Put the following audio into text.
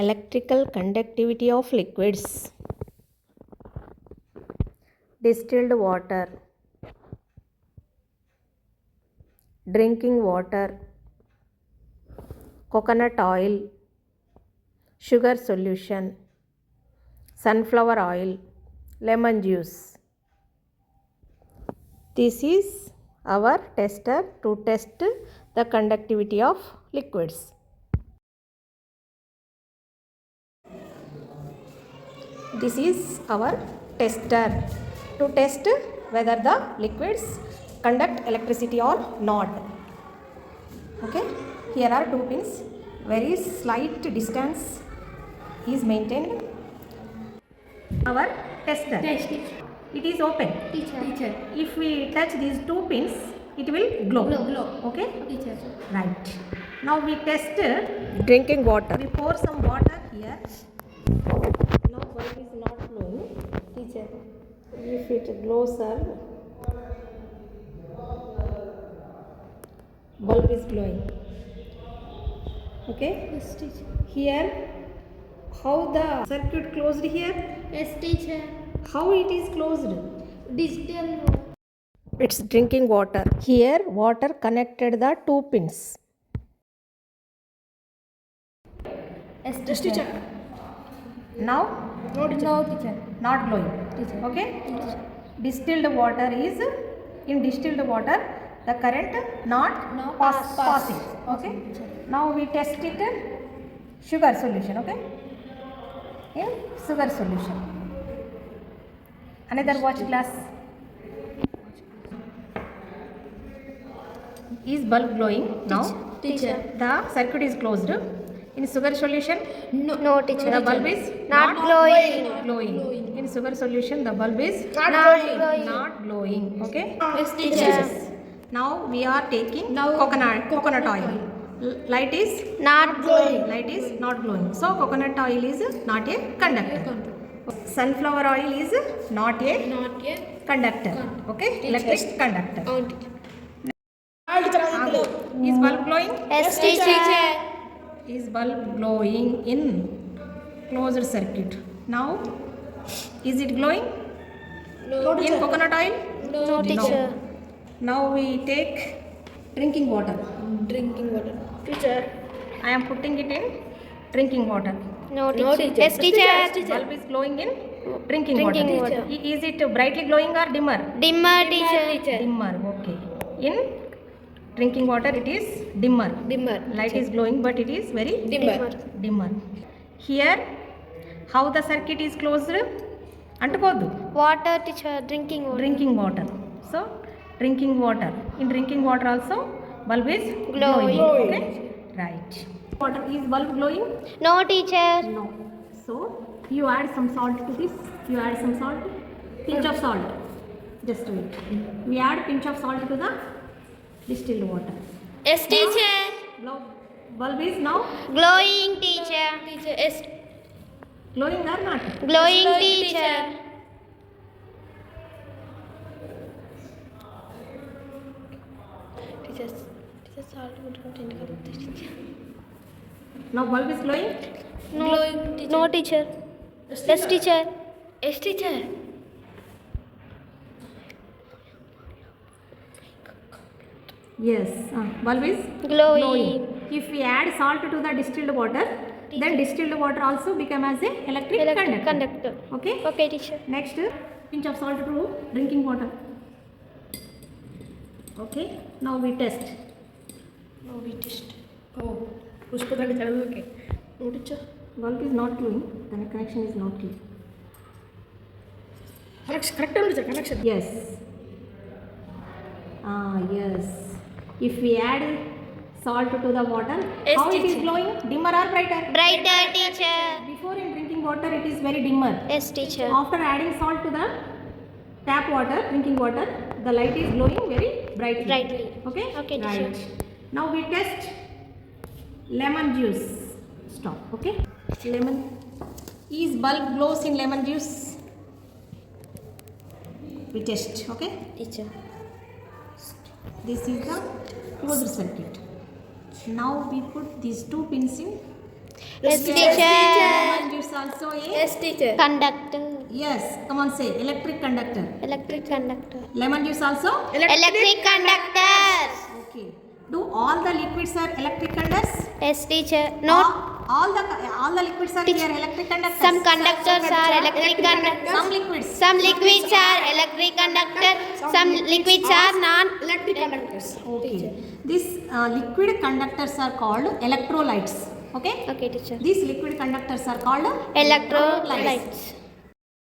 Electrical conductivity of liquids. Distilled water, drinking water, coconut oil, sugar solution, sunflower oil, lemon juice. This is our tester to test the conductivity of liquids. This is our tester to test whether the liquids conduct electricity or not. Okay, here are two pins. Very slight distance is maintained. Our tester. It is open. Teacher. If we touch these two pins, it will glow. Okay. Teacher. Right. Now we test drinking water. We pour some water here. Now bulb is not glowing. Teacher. If it glows, bulb is glowing. Okay. Yes, teacher. Here, how the circuit closed here? Yes, teacher. How it is closed? Digital. It's drinking water. Here, water connected the two pins. Yes, teacher. Now, No, teacher. not glowing. Teacher. Okay. Teacher. Distilled water is in distilled water the current not passing. Okay. Now we test it sugar solution. Okay. In sugar solution. Another watch glass. Is bulb glowing now? Teacher. The circuit is closed. In sugar solution, No, teacher. the bulb is Not glowing. In sugar solution, the bulb is Not glowing. not glowing. Okay. Yes, teacher. Now we are taking coconut oil. Light is Not glowing. light is not glowing. So coconut oil is not a conductor. Sunflower oil is not a Not yet. conductor. Okay. Electric conductor. Teacher. Is bulb glowing? Yes, teacher. Is bulb glowing in closed circuit? Now, is it glowing? No, In coconut oil? No, teacher. Now we take drinking water. Drinking water. Teacher. I am putting it in drinking water. No, teacher. Yes, teacher. Bulb is glowing in drinking Drinking water. water. Is it brightly glowing or dimmer? Dimmer, teacher. Dimmer, okay. In drinking water it is dimmer. Dimmer. Light is glowing but it is very dimmer. Here, how the circuit is closed? Antukodu. Water, teacher. Drinking water. Drinking water. So, drinking water. In drinking water also, bulb is Glowing. Okay? Right. Water is bulb glowing? No, teacher. No. So, you add some salt to this. You add some salt. Pinch of salt. Just wait. We add pinch of salt to the distilled water. Yes, teacher. Now, bulb is now Glowing, teacher. Teacher. Yes. glowing or not? Glowing, teacher. Teacher, salt would contain teacher. Now, bulb is glowing? No, teacher. Yes, teacher. Yes, teacher. Yes. Bulb is Glowing. If we add salt to the distilled water, then distilled water also become as a electric conductor. Okay. Okay, teacher. Next, pinch of salt to drinking water. Okay. Now we test. Oh, okay. No, teacher. Bulb is not glowing. The connection is not clear. Connection. Yes. Yes. If we add salt to the water, Yes, how it is teacher. glowing? Dimmer or brighter? Brighter, teacher. Before in drinking water, it is very dimmer. Yes, teacher. After adding salt to the tap water, drinking water, the light is glowing very brightly. Okay? Okay, teacher. Right. Now we test lemon juice. Stop. Okay? Lemon. Is bulb glows in lemon juice? We test. Okay? Teacher. This is the closed circuit. Now we put these two pins in Yes, teacher. Lemon juice also a Yes, teacher. Conductor. yes. Come on, say electric conductor. Electric conductor. Lemon juice also. Electric conductors. Okay. Do all the liquids are electric conductors? Yes, teacher. No. All the liquids are here electric conductors. Some conductors are electric conductors. Some liquids. Some liquids are electric conductor. Some liquids are Electric conductors. Okay. These liquid conductors are called electrolytes. Okay. Okay, teacher. These liquid conductors are called Electrolytes.